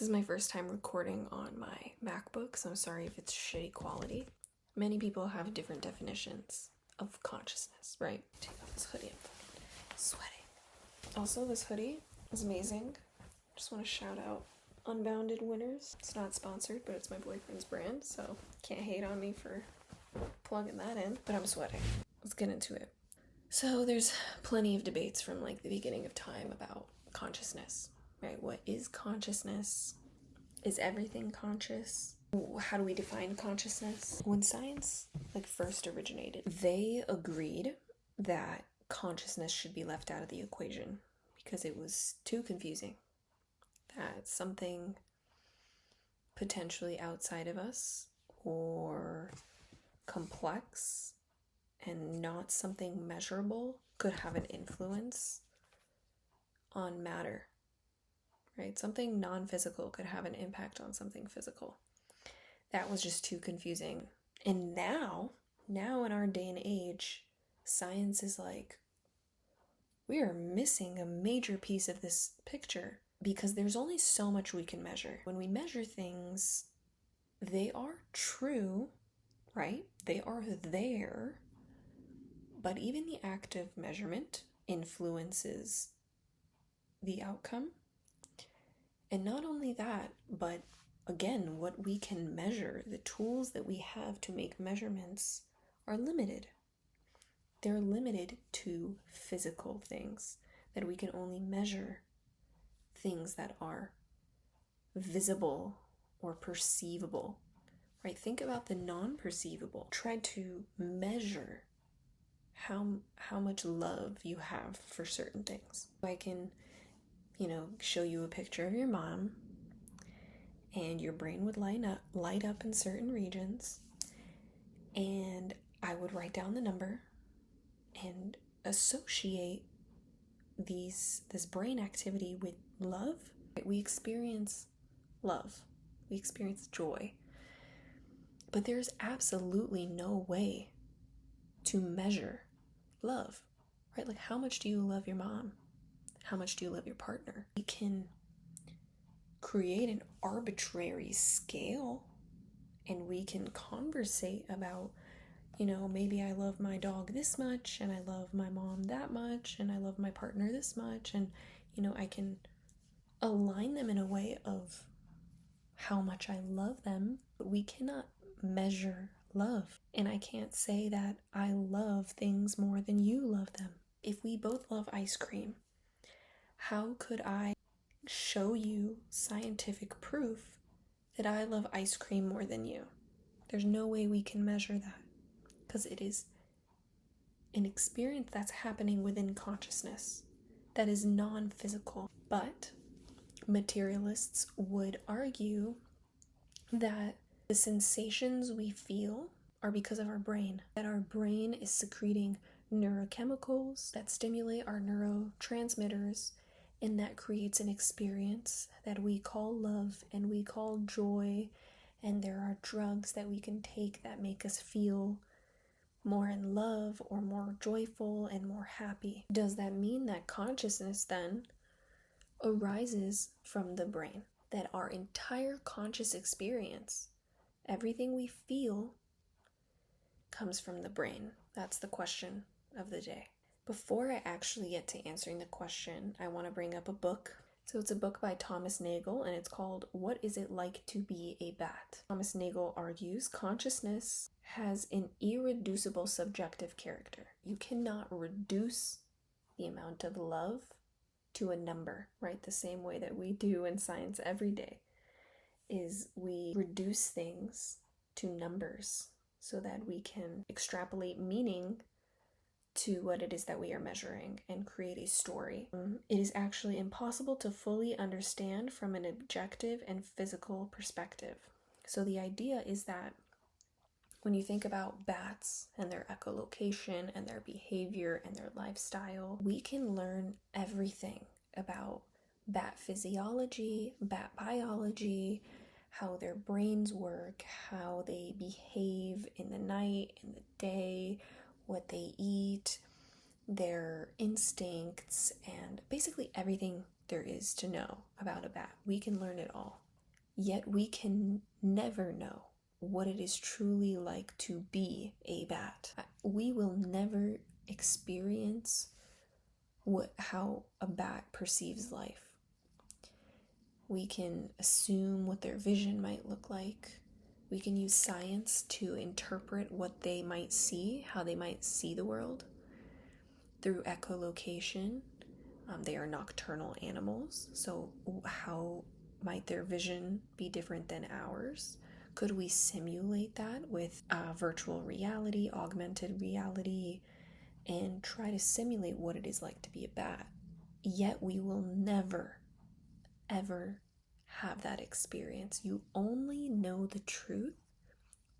This is my first time recording on my MacBook, so I'm sorry if it's shitty quality. Many people have different definitions of consciousness, right? Take off this hoodie, I'm sweating. Also, this hoodie is amazing. Just want to shout out Unbounded winners. It's not sponsored, but it's my boyfriend's brand, so can't hate on me for plugging that in. But I'm sweating. Let's get into it. So there's plenty of debates from like the beginning of time about consciousness, right? What is consciousness? Is everything conscious? How do we define consciousness? When science first originated, they agreed that consciousness should be left out of the equation because it was too confusing. That something potentially outside of us or complex and not something measurable could have an influence on matter, right? Something non-physical could have an impact on something physical. That was just too confusing. And now in our day and age, science is like, we are missing a major piece of this picture because there's only so much we can measure. When we measure things, they are true, right? They are there. But even the act of measurement influences the outcome. And not only that, but again, what we can measure, the tools that we have to make measurements are limited. They're limited to physical things, that we can only measure things that are visible or perceivable, right? Think about the non-perceivable. Try to measure how much love you have for certain things. I can, show you a picture of your mom and your brain would light up in certain regions, and I would write down the number and associate this brain activity with love. We experience love. We experience joy. But there's absolutely no way to measure love, right? Like, how much do you love your mom? How much do you love your partner? We can create an arbitrary scale and we can conversate about, maybe I love my dog this much and I love my mom that much and I love my partner this much, and I can align them in a way of how much I love them, but we cannot measure love. And I can't say that I love things more than you love them. If we both love ice cream, how could I show you scientific proof that I love ice cream more than you? There's no way we can measure that because it is an experience that's happening within consciousness that is non-physical. But materialists would argue that the sensations we feel are because of our brain, that our brain is secreting neurochemicals that stimulate our neurotransmitters, and that creates an experience that we call love and we call joy, and there are drugs that we can take that make us feel more in love or more joyful and more happy. Does that mean that consciousness then arises from the brain? That our entire conscious experience, everything we feel, comes from the brain? That's the question of the day. Before I actually get to answering the question, I want to bring up a book. So it's a book by Thomas Nagel, and it's called What Is It Like to Be a Bat? Thomas Nagel argues consciousness has an irreducible subjective character. You cannot reduce the amount of love to a number, right? The same way that we do in science every day is we reduce things to numbers so that we can extrapolate meaning to what it is that we are measuring and create a story. It is actually impossible to fully understand from an objective and physical perspective. So the idea is that when you think about bats and their echolocation and their behavior and their lifestyle, we can learn everything about bat physiology, bat biology, how their brains work, how they behave in the night, in the day, what they eat, their instincts, and basically everything there is to know about a bat. We can learn it all. Yet we can never know what it is truly like to be a bat. We will never experience how a bat perceives life. We can assume what their vision might look like. We can use science to interpret what they might see, how they might see the world. Through echolocation, they are nocturnal animals, so how might their vision be different than ours? Could we simulate that with virtual reality, augmented reality, and try to simulate what it is like to be a bat? Yet we will never, ever have that experience. You only know the truth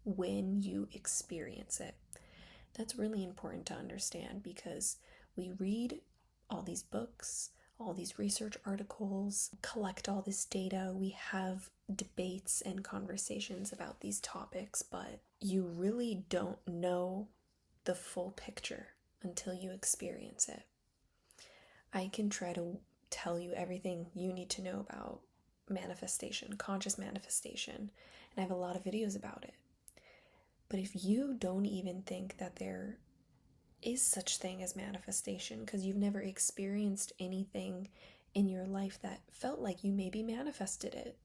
when you experience it. That's really important to understand, because we read all these books, all these research articles, collect all this data, we have debates and conversations about these topics, but you really don't know the full picture until you experience it. I can try to tell you everything you need to know about manifestation, conscious manifestation, and I have a lot of videos about it. But if you don't even think that there is such thing as manifestation, because you've never experienced anything in your life that felt like you maybe manifested it,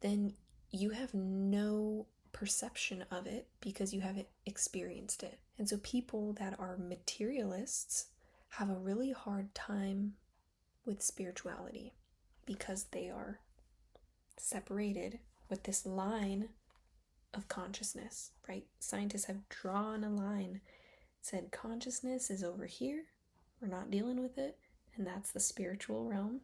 then you have no perception of it because you haven't experienced it. And so people that are materialists have a really hard time with spirituality because they are separated with this line of consciousness, right? Scientists have drawn a line, said consciousness is over here, we're not dealing with it, and that's the spiritual realm.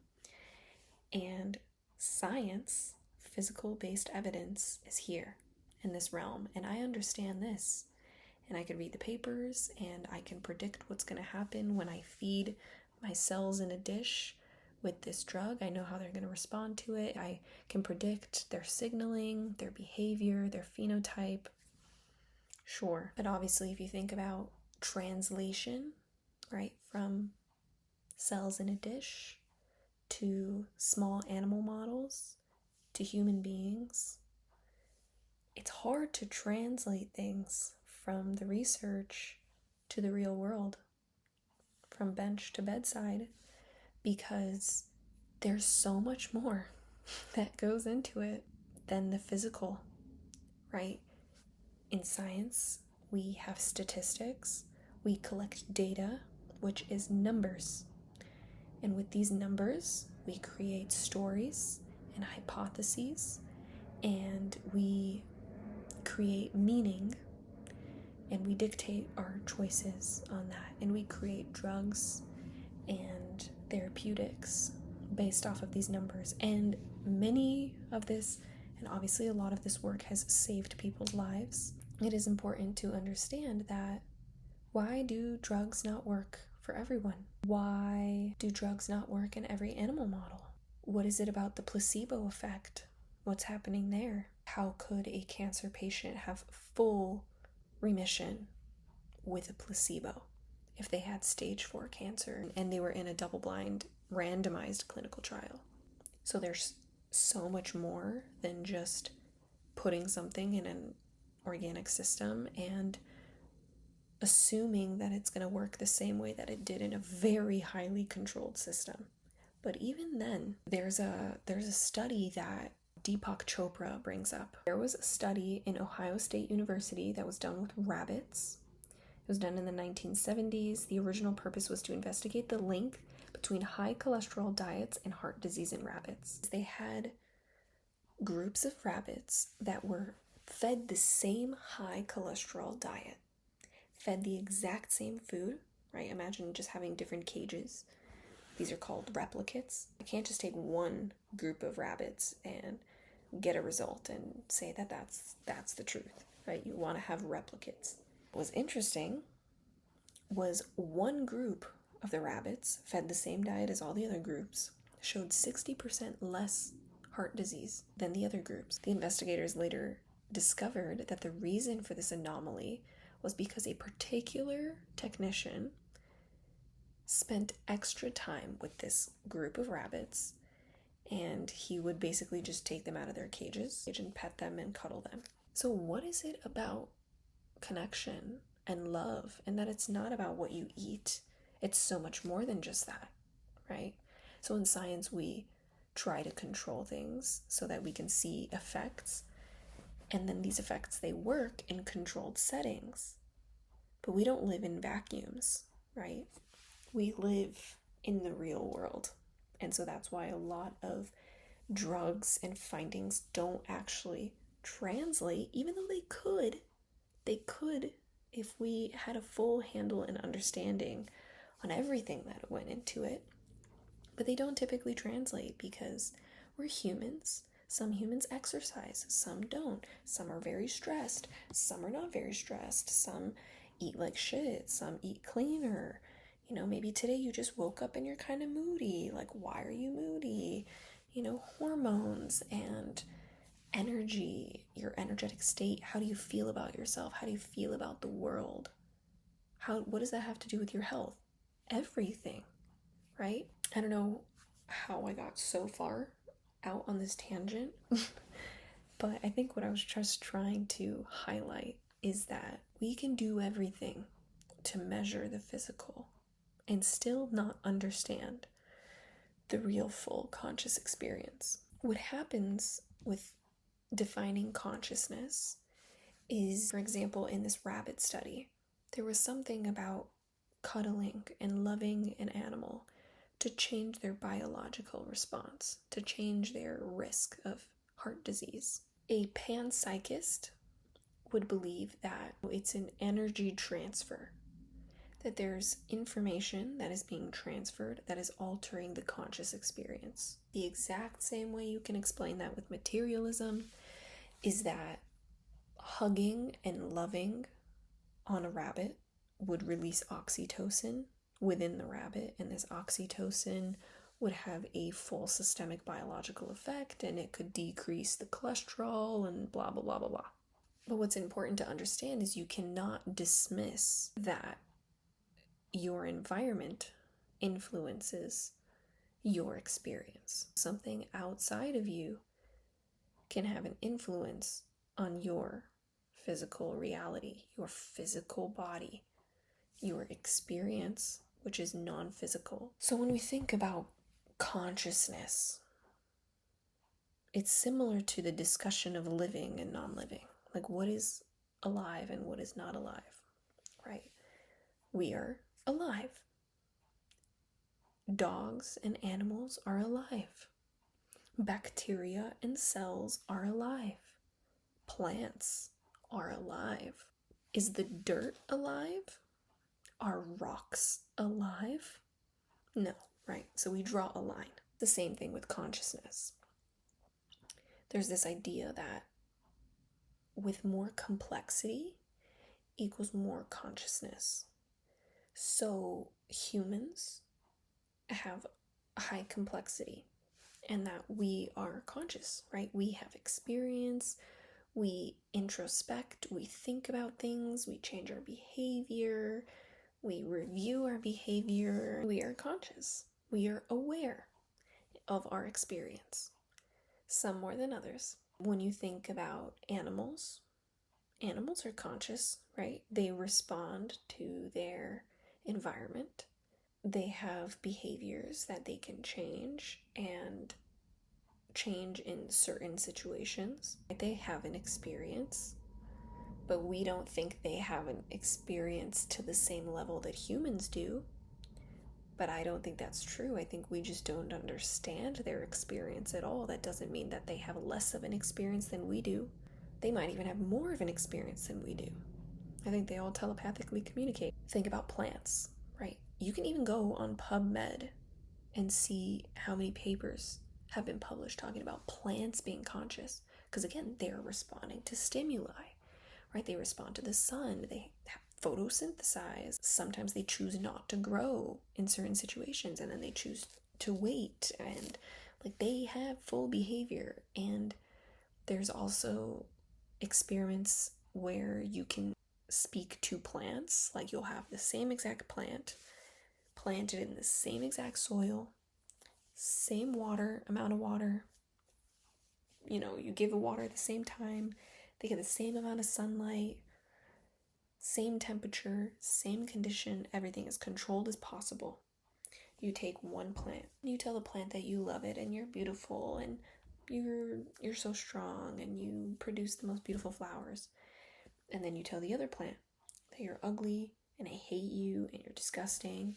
And science, physical-based evidence, is here in this realm. And I understand this, and I can read the papers, and I can predict what's going to happen when I feed my cells in a dish with this drug. I know how they're going to respond to it. I can predict their signaling, their behavior, their phenotype. Sure. But obviously, if you think about translation, right, from cells in a dish to small animal models to human beings, it's hard to translate things from the research to the real world, from bench to bedside, because there's so much more that goes into it than the physical, right? In science, we have statistics, we collect data, which is numbers. And with these numbers, we create stories and hypotheses, and we create meaning, and we dictate our choices on that, and we create drugs and therapeutics based off of these numbers. And many of this, and obviously a lot of this work, has saved people's lives. It is important to understand that why do drugs not work for everyone? Why do drugs not work in every animal model? What is it about the placebo effect? What's happening there? How could a cancer patient have full remission with a placebo if they had stage 4 cancer and they were in a double-blind randomized clinical trial? So there's so much more than just putting something in an organic system and assuming that it's going to work the same way that it did in a very highly controlled system. But even then, there's a study that Deepak Chopra brings up. There was a study in Ohio State University that was done with rabbits. It was done in the 1970s. The original purpose was to investigate the link between high cholesterol diets and heart disease in rabbits. They had groups of rabbits that were fed the same high cholesterol diet, fed the exact same food, right? Imagine just having different cages. These are called replicates. You can't just take one group of rabbits and get a result and say that that's the truth, right? You want to have replicates. What was interesting was one group of the rabbits fed the same diet as all the other groups, showed 60% less heart disease than the other groups. The investigators later discovered that the reason for this anomaly was because a particular technician spent extra time with this group of rabbits and he would basically just take them out of their cages and pet them and cuddle them. So what is it about connection and love, and that it's not about what you eat? It's so much more than just that, right? So in science, we try to control things so that we can see effects, and then these effects, they work in controlled settings. But we don't live in vacuums, right? We live in the real world. And so that's why a lot of drugs and findings don't actually translate, even though they could. They could if we had a full handle and understanding on everything that went into it. But they don't typically translate because we're humans. Some humans exercise, some don't. Some are very stressed, some are not very stressed. Some eat like shit, some eat cleaner. You know, maybe today you just woke up and you're kind of moody. Like, why are you moody? You know, hormones and energy, your energetic state. How do you feel about yourself? How do you feel about the world? What does that have to do with your health? Everything, right? I don't know how I got so far out on this tangent, but I think what I was just trying to highlight is that we can do everything to measure the physical and still not understand the real full conscious experience. What happens with defining consciousness is, for example, in this rabbit study, there was something about cuddling and loving an animal to change their biological response, to change their risk of heart disease. A panpsychist would believe that it's an energy transfer, that there's information that is being transferred that is altering the conscious experience. The exact same way you can explain that with materialism is that hugging and loving on a rabbit would release oxytocin within the rabbit, and this oxytocin would have a full systemic biological effect, and it could decrease the cholesterol and blah, blah, blah, blah, blah. But what's important to understand is you cannot dismiss that your environment influences your experience. Something outside of you can have an influence on your physical reality, your physical body, your experience, which is non-physical. So when we think about consciousness, it's similar to the discussion of living and non-living. Like, what is alive and what is not alive, right? We are alive. Dogs and animals are alive. Bacteria and cells are alive. Plants are alive. Is the dirt alive? Are rocks alive? No, right? So we draw a line. The same thing with consciousness. There's this idea that with more complexity equals more consciousness. So humans have high complexity, and that we are conscious, right? We have experience, we introspect, we think about things, we change our behavior, we review our behavior. We are conscious. We are aware of our experience, some more than others. When you think about animals, animals are conscious, right? They respond to their environment. They have behaviors that they can change and change in certain situations. They have an experience, but we don't think they have an experience to the same level that humans do. But I don't think that's true. I think we just don't understand their experience at all. That doesn't mean that they have less of an experience than we do. They might even have more of an experience than we do. I think they all telepathically communicate. Think about plants, right? You can even go on PubMed and see how many papers have been published talking about plants being conscious. Because again, they're responding to stimuli, right? They respond to the sun. They photosynthesize. Sometimes they choose not to grow in certain situations, and then they choose to wait, and like they have full behavior. And there's also experiments where you can speak to plants. Like you'll have the same exact plant planted in the same exact soil, same amount of water. You give the water at the same time, they get the same amount of sunlight, same temperature, same condition, everything is controlled as possible. You take one plant, you tell the plant that you love it and you're beautiful and you're so strong and you produce the most beautiful flowers. And then you tell the other plant that you're ugly and I hate you and you're disgusting.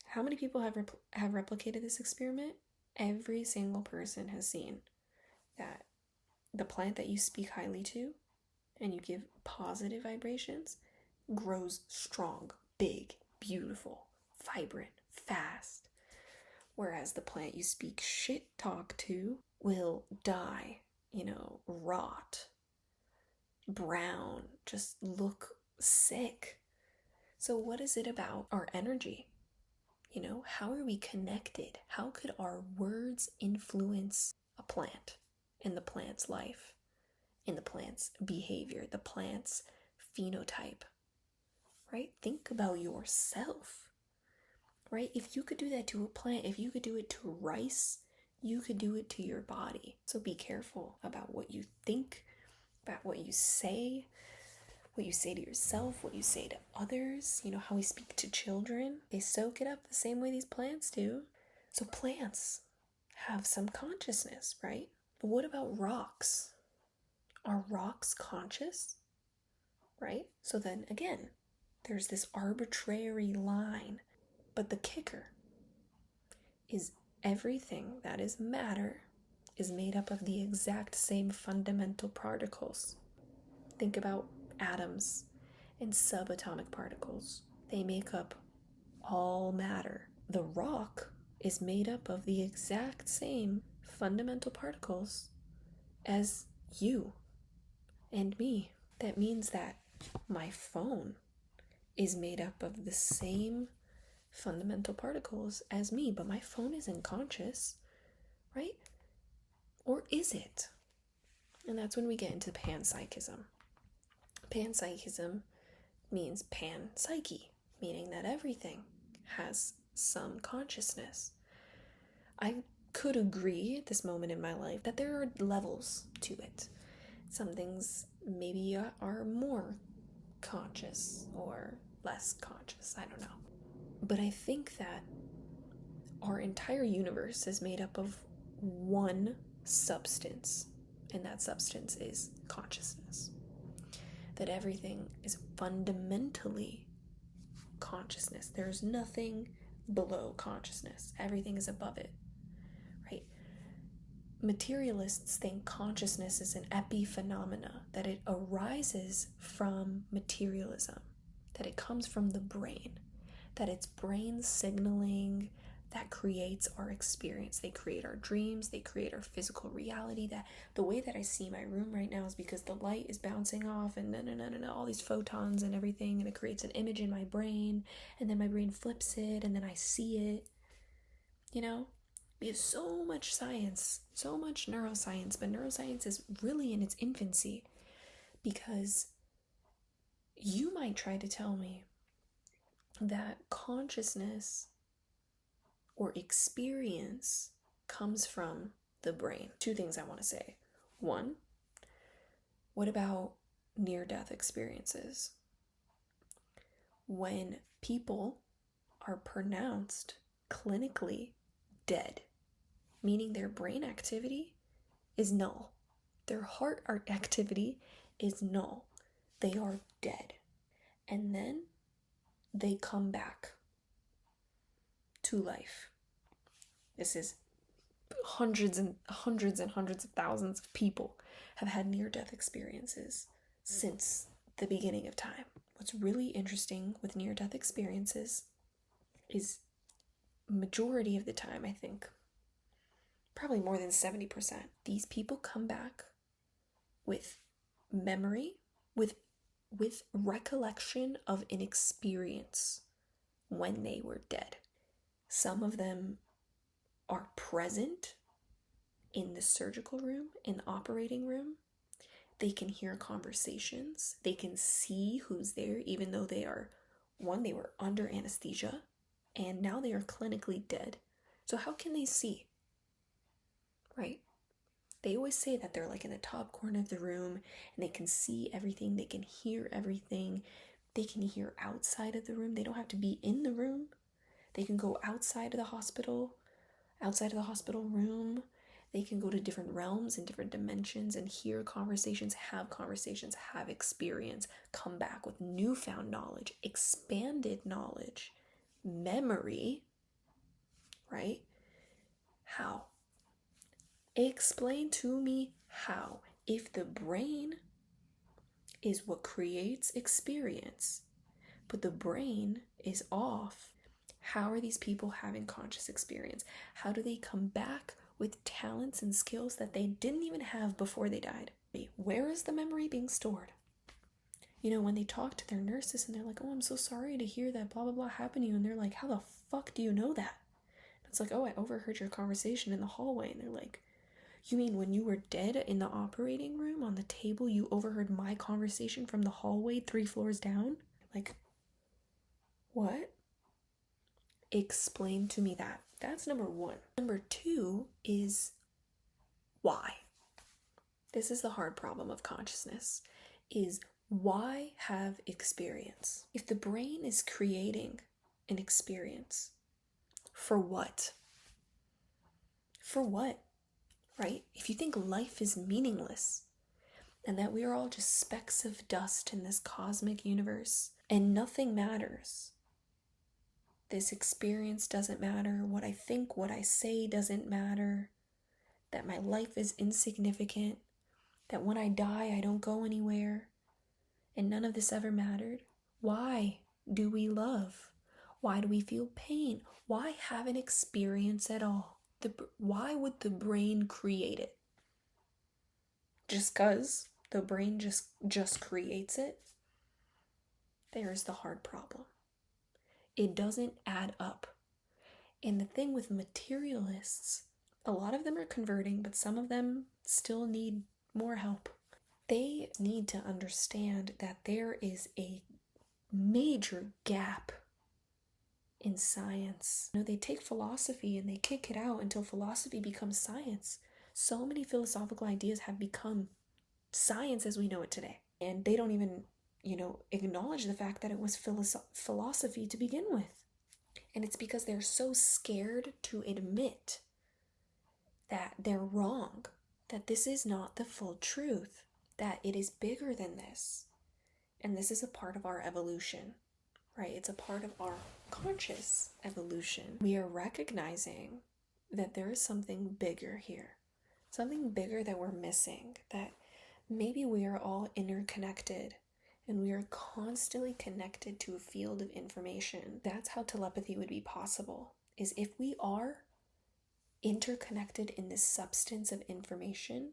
How many people have replicated this experiment? Every single person has seen that the plant that you speak highly to and you give positive vibrations grows strong, big, beautiful, vibrant, fast. Whereas the plant you speak shit talk to will die, rot, brown, just look sick. So what is it about our energy? How are we connected? How could our words influence a plant in the plant's life, in the plant's behavior, the plant's phenotype, right? Think about yourself, right? If you could do that to a plant, if you could do it to rice, you could do it to your body. So be careful about what you think, about what you say to yourself, what you say to others. How we speak to children, they soak it up the same way these plants do. So plants have some consciousness, right? But what about rocks? Are rocks conscious? Right? So then again, there's this arbitrary line. But the kicker is everything that is matter is made up of the exact same fundamental particles. Think about atoms and subatomic particles. They make up all matter. The rock is made up of the exact same fundamental particles as you and me. That means that my phone is made up of the same fundamental particles as me, but my phone isn't conscious, right? Or is it? And that's when we get into panpsychism. Panpsychism means pan-psyche, meaning that everything has some consciousness. I could agree at this moment in my life that there are levels to it. Some things maybe are more conscious or less conscious, I don't know. But I think that our entire universe is made up of one substance, and that substance is consciousness. That everything is fundamentally consciousness. There's nothing below consciousness. Everything is above it, right? Materialists think consciousness is an epiphenomena, that it arises from materialism, that it comes from the brain, that it's brain signaling that creates our experience. They create our dreams, they create our physical reality. That the way that I see my room right now is because the light is bouncing off and all these photons and everything, and it creates an image in my brain, and then my brain flips it, and then I see it. We have so much science, so much neuroscience, but neuroscience is really in its infancy, because you might try to tell me that consciousness or experience comes from the brain. Two things I want to say. One, what about near-death experiences? When people are pronounced clinically dead, meaning their brain activity is null, their heart activity is null, they are dead, and then they come back to life. This is hundreds and hundreds and hundreds of thousands of people have had near-death experiences since the beginning of time. What's really interesting with near-death experiences is majority of the time, I think, probably more than 70%, these people come back with memory, with recollection of an experience when they were dead. Some of them are present in the surgical room, in the operating room. They can hear conversations. They can see who's there, even though they were under anesthesia, and now they are clinically dead. So how can they see, right? They always say that they're like in the top corner of the room and they can see everything, they can hear everything, they can hear outside of the room. They don't have to be in the room. They can go outside of the hospital room. They can go to different realms and different dimensions and hear conversations, have experience, come back with newfound knowledge, expanded knowledge, memory, right? How? Explain to me how. If the brain is what creates experience, but the brain is off, how are these people having conscious experience? How do they come back with talents and skills that they didn't even have before they died? Where is the memory being stored? You know, when they talk to their nurses and they're like, oh, I'm so sorry to hear that blah, blah, blah happened to you. And they're like, how the fuck do you know that? It's like, oh, I overheard your conversation in the hallway. And they're like, you mean when you were dead in the operating room on the table, you overheard my conversation from the hallway 3 floors down? Like, what? Explain to me that. That's number 1. Number 2 is why. This is the hard problem of consciousness, is why have experience? If the brain is creating an experience, for what? For what? Right? If you think life is meaningless and that we are all just specks of dust in this cosmic universe and nothing matters, this experience doesn't matter, what I think, what I say doesn't matter, that my life is insignificant, that when I die I don't go anywhere, and none of this ever mattered, why do we love? Why do we feel pain? Why have an experience at all? Why would the brain create it? Just 'cause the brain just creates it? There's the hard problem. It doesn't add up. And the thing with materialists, a lot of them are converting, but some of them still need more help. They need to understand that there is a major gap in science. You know, they take philosophy and they kick it out until philosophy becomes science. So many philosophical ideas have become science as we know it today. And they don't even, acknowledge the fact that it was philosophy to begin with. And it's because they're so scared to admit that they're wrong, that this is not the full truth, that it is bigger than this. And this is a part of our evolution, right? It's a part of our conscious evolution. We are recognizing that there is something bigger here, something bigger that we're missing, that maybe we are all interconnected and we are constantly connected to a field of information. That's how telepathy would be possible, is if we are interconnected in this substance of information,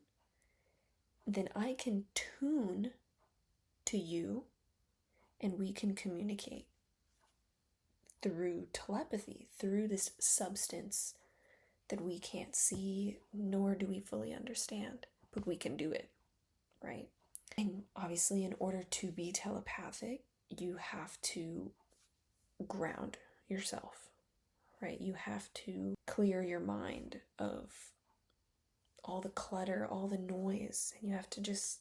then I can tune to you and we can communicate through telepathy, through this substance that we can't see, nor do we fully understand, but we can do it, right? And obviously, in order to be telepathic, you have to ground yourself, right? You have to clear your mind of all the clutter, all the noise, and you have to just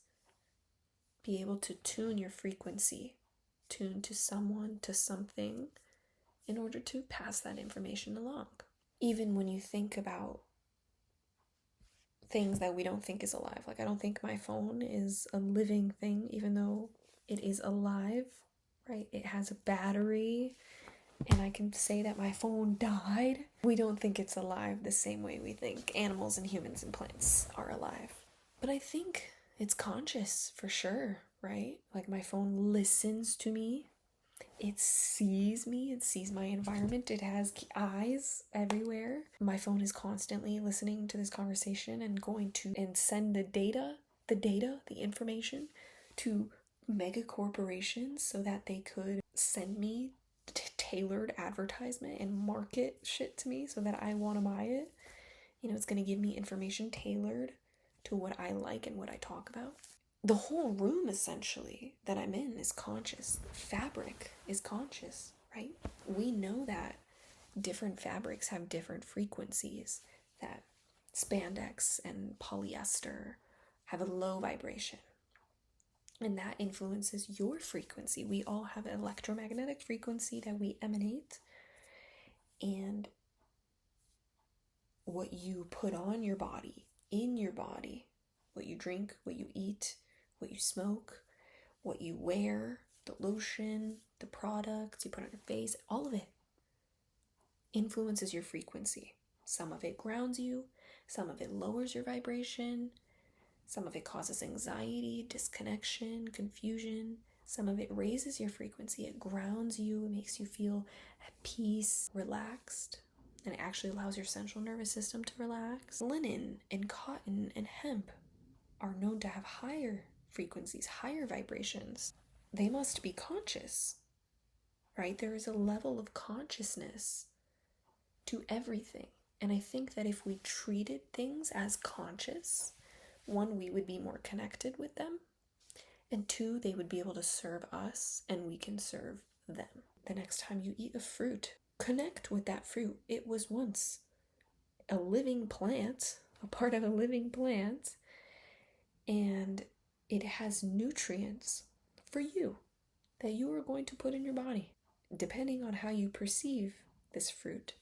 be able to tune your frequency, tune to someone, to something, in order to pass that information along. Even when you think about things that we don't think is alive, like I don't think my phone is a living thing, even though it is alive, right? It has a battery, and I can say that my phone died. We don't think it's alive the same way we think animals and humans and plants are alive. But I think it's conscious for sure, right? Like my phone listens to me. It sees me, it sees my environment, it has eyes everywhere. My phone is constantly listening to this conversation and going to send the information to mega corporations so that they could send me tailored advertisement and market shit to me so that I want to buy it. It's going to give me information tailored to what I like and what I talk about. The whole room, essentially, that I'm in is conscious. The fabric is conscious, right? We know that different fabrics have different frequencies, that spandex and polyester have a low vibration, and that influences your frequency. We all have an electromagnetic frequency that we emanate, and what you put on your body, in your body, what you drink, what you eat, what you smoke, what you wear, the lotion, the products you put on your face, all of it influences your frequency. Some of it grounds you, some of it lowers your vibration, some of it causes anxiety, disconnection, confusion. Some of it raises your frequency. It grounds you, it makes you feel at peace, relaxed, and it actually allows your central nervous system to relax. Linen and cotton and hemp are known to have higher frequencies, higher vibrations. They must be conscious, right? There is a level of consciousness to everything. And I think that if we treated things as conscious, one, we would be more connected with them, and two, they would be able to serve us and we can serve them. The next time you eat a fruit, connect with that fruit. It was once a living plant, a part of a living plant, and it has nutrients for you that you are going to put in your body. Depending on how you perceive this fruit,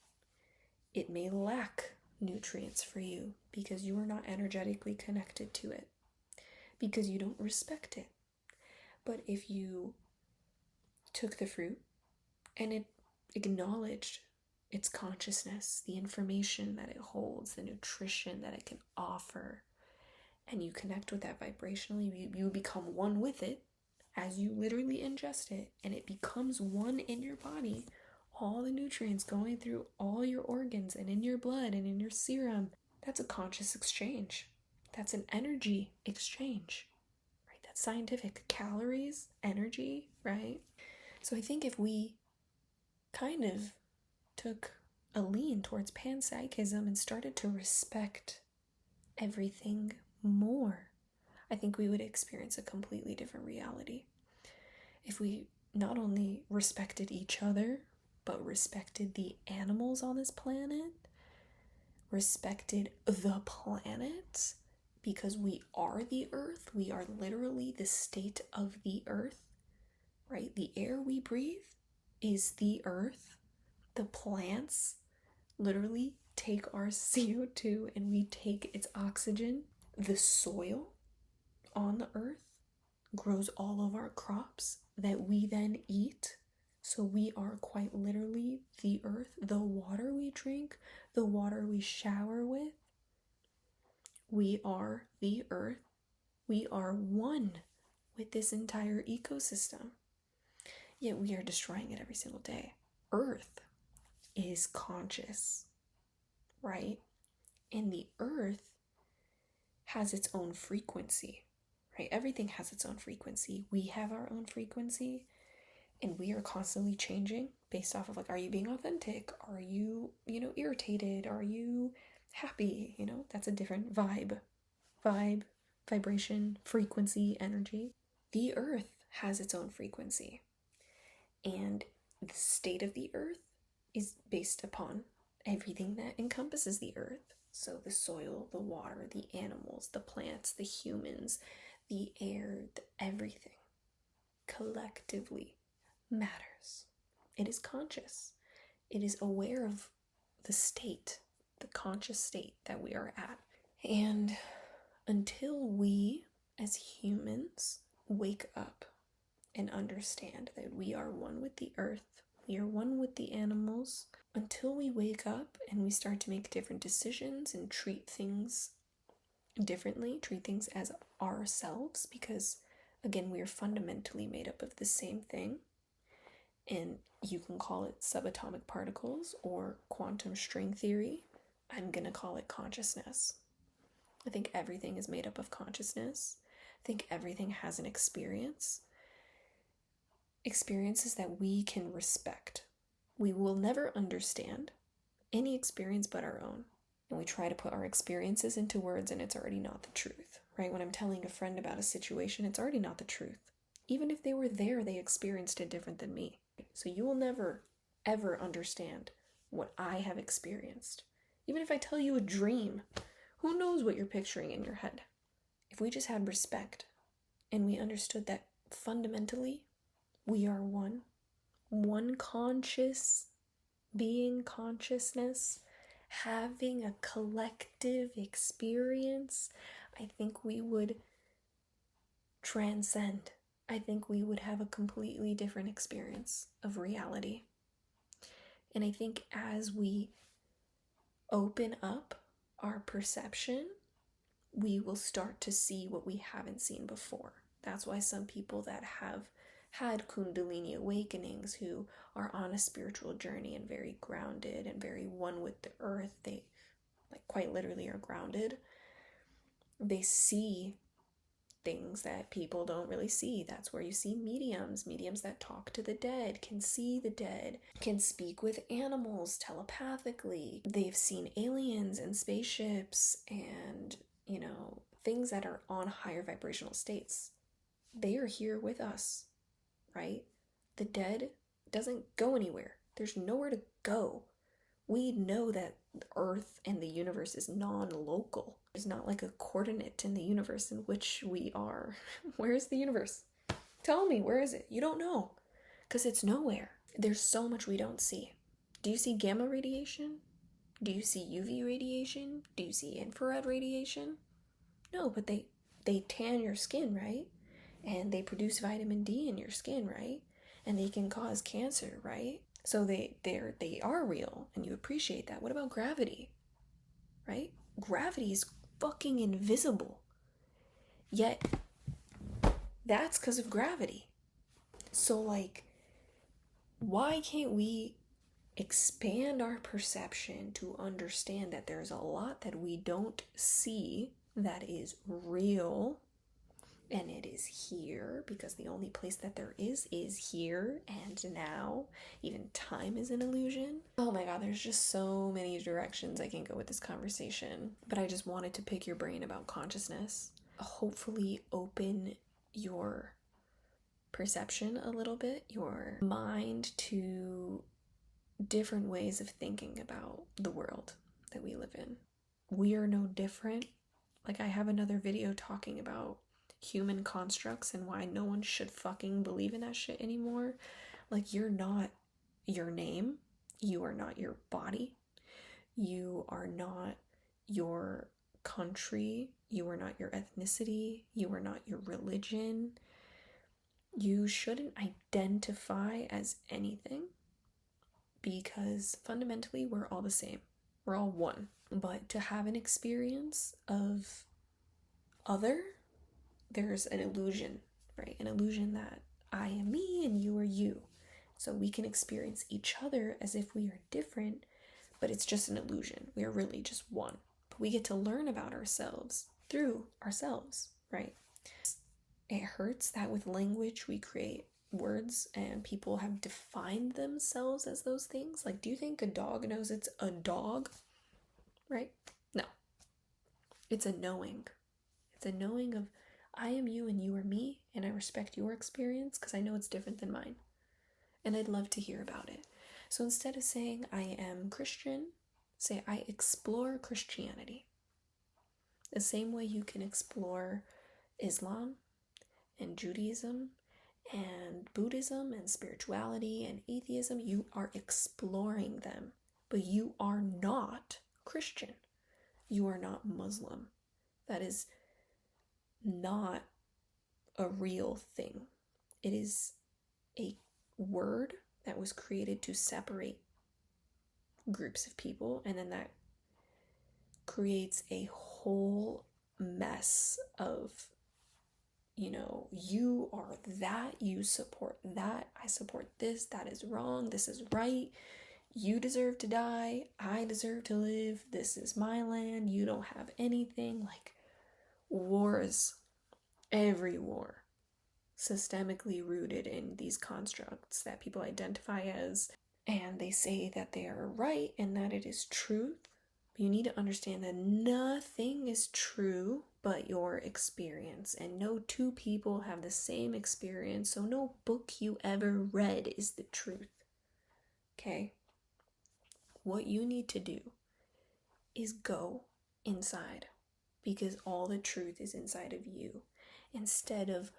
it may lack nutrients for you because you are not energetically connected to it, because you don't respect it. But if you took the fruit and it acknowledged its consciousness, the information that it holds, the nutrition that it can offer, and you connect with that vibrationally, you become one with it as you literally ingest it, and it becomes one in your body. All the nutrients going through all your organs and in your blood and in your serum. That's a conscious exchange. That's an energy exchange, right? That's scientific. Calories, energy, right? So I think if we kind of took a lean towards panpsychism and started to respect everything more, I think we would experience a completely different reality. If we not only respected each other, but respected the animals on this planet, respected the planet, because we are the earth. We are literally the state of the earth, right? The air we breathe is the earth. The plants literally take our CO2 and we take its oxygen. The soil on the earth grows all of our crops that we then eat. So we are quite literally the earth. The water we drink, the water we shower with, we are the earth. We are one with this entire ecosystem. Yet we are destroying it every single day. Earth is conscious, right? And the earth has its own frequency, right? Everything has its own frequency. We have our own frequency. And we are constantly changing based off of, like, are you being authentic? Are you, irritated? Are you happy? That's a different vibration, frequency, energy. The earth has its own frequency. And the state of the earth is based upon everything that encompasses the earth. So the soil, the water, the animals, the plants, the humans, the air, everything collectively matters. It is conscious. It is aware of the state, the conscious state that we are at. And until we as humans wake up and understand that we are one with the earth, we are one with the animals, until we wake up and we start to make different decisions and treat things differently, treat things as ourselves, because again, we are fundamentally made up of the same thing. And you can call it subatomic particles or quantum string theory. I'm going to call it consciousness. I think everything is made up of consciousness. I think everything has an experience. Experiences that we can respect. We will never understand any experience but our own. And we try to put our experiences into words, and it's already not the truth, right? When I'm telling a friend about a situation, it's already not the truth. Even if they were there, they experienced it different than me. So you will never, ever understand what I have experienced. Even if I tell you a dream, who knows what you're picturing in your head? If we just had respect and we understood that fundamentally we are one conscious being, consciousness, having a collective experience, I think we would transcend. I think we would have a completely different experience of reality. And I think as we open up our perception, we will start to see what we haven't seen before. That's why some people that have had Kundalini awakenings, who are on a spiritual journey and very grounded and very one with the earth, they like quite literally are grounded. They see things that people don't really see. That's where you see mediums that talk to the dead, can see the dead, can speak with animals telepathically. They've seen aliens and spaceships and, things that are on higher vibrational states. They are here with us, right? The dead doesn't go anywhere. There's nowhere to go. We know that Earth and the universe is non-local. There's not like a coordinate in the universe in which we are. Where is the universe? Tell me, where is it? You don't know, because it's nowhere. There's so much we don't see. Do you see gamma radiation? Do you see UV radiation? Do you see infrared radiation? No, but they tan your skin, right? And they produce vitamin D in your skin, right? And they can cause cancer, right? So they are real, and you appreciate that. What about gravity? Right? Gravity is fucking invisible. Yet that's because of gravity. So like, why can't we expand our perception to understand that there's a lot that we don't see that is real? And it is here, because the only place that there is here and now. Even time is an illusion. Oh my god, there's just so many directions I can go with this conversation. But I just wanted to pick your brain about consciousness. Hopefully open your perception a little bit, your mind, to different ways of thinking about the world that we live in. We are no different. Like, I have another video talking about human constructs and why no one should fucking believe in that shit anymore. Like, you're not your name, you are not your body, you are not your country, you are not your ethnicity, you are not your religion. You shouldn't identify as anything, because fundamentally we're all the same. We're all one. But to have an experience of other, there's an illusion, right? An illusion that I am me and you are you. So we can experience each other as if we are different, but it's just an illusion. We are really just one. But we get to learn about ourselves through ourselves, right? It hurts that with language we create words and people have defined themselves as those things. Like, do you think a dog knows it's a dog? Right? No. It's a knowing. It's a knowing of, I am you and you are me, and I respect your experience because I know it's different than mine. And I'd love to hear about it. So instead of saying I am Christian, say I explore Christianity. The same way you can explore Islam and Judaism and Buddhism and spirituality and atheism, you are exploring them. But you are not Christian. You are not Muslim. That is not a real thing. It is a word that was created to separate groups of people, and then that creates a whole mess of, you are that, you support that, I support this, that is wrong, this is right, you deserve to die, I deserve to live, this is my land, you don't have anything. Like, wars, every war, systemically rooted in these constructs that people identify as, and they say that they are right and that it is truth. But you need to understand that nothing is true but your experience, and no two people have the same experience, so no book you ever read is the truth. Okay? what you need to do is go inside, because all the truth is inside of you. Instead of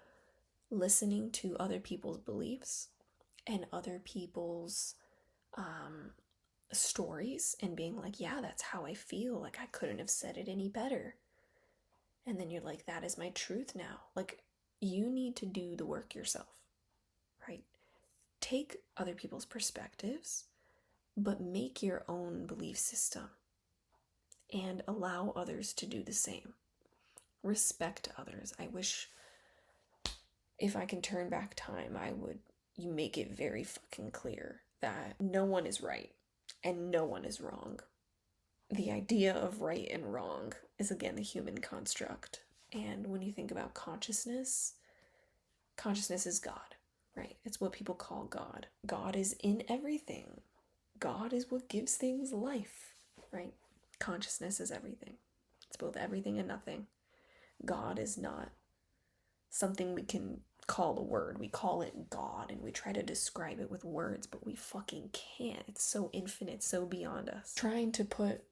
listening to other people's beliefs and other people's stories and being like, yeah, that's how I feel, like I couldn't have said it any better. And then you're like, that is my truth now. Like, you need to do the work yourself, right? Take other people's perspectives, but make your own belief system and allow others to do the same. Respect others. I wish if I can turn back time, you make it very fucking clear that no one is right and no one is wrong. The idea of right and wrong is, again, the human construct. And when you think about consciousness is God, right? It's what people call God. God is in everything. God is what gives things life, right? Consciousness is everything. It's both everything and nothing. God is not something we can call a word. We call it God and we try to describe it with words, but we fucking can't. It's so infinite, so beyond us. Trying to put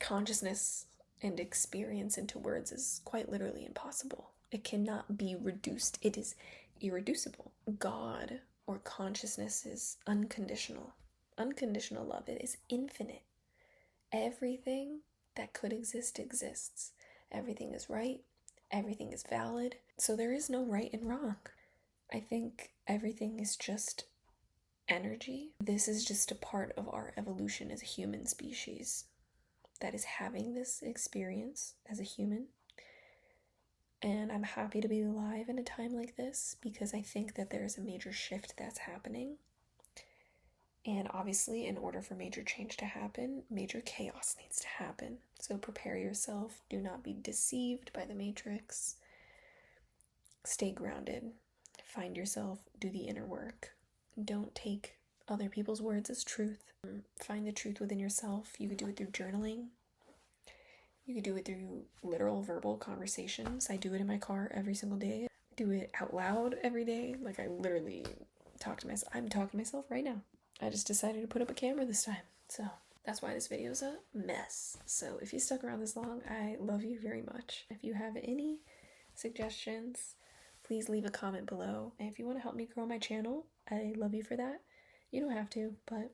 consciousness and experience into words is quite literally impossible. It cannot be reduced. It is irreducible. God or consciousness is unconditional. Unconditional love. It is infinite. Everything that could exist exists. Everything is right. Everything is valid. So there is no right and wrong. I think everything is just energy. This is just a part of our evolution as a human species that is having this experience as a human. And I'm happy to be alive in a time like this because I think that there's a major shift that's happening. And obviously, in order for major change to happen, major chaos needs to happen. So prepare yourself. Do not be deceived by the matrix. Stay grounded. Find yourself. Do the inner work. Don't take other people's words as truth. Find the truth within yourself. You could do it through journaling. You could do it through literal verbal conversations. I do it in my car every single day. I do it out loud every day. Like, I literally talk to myself. I'm talking to myself right now. I just decided to put up a camera this time. So that's why this video is a mess. So if you stuck around this long, I love you very much. If you have any suggestions, please leave a comment below. And if you want to help me grow my channel, I love you for that. You don't have to, but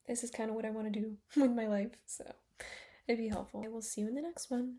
this is kind of what I want to do with my life. So it'd be helpful. I will see you in the next one.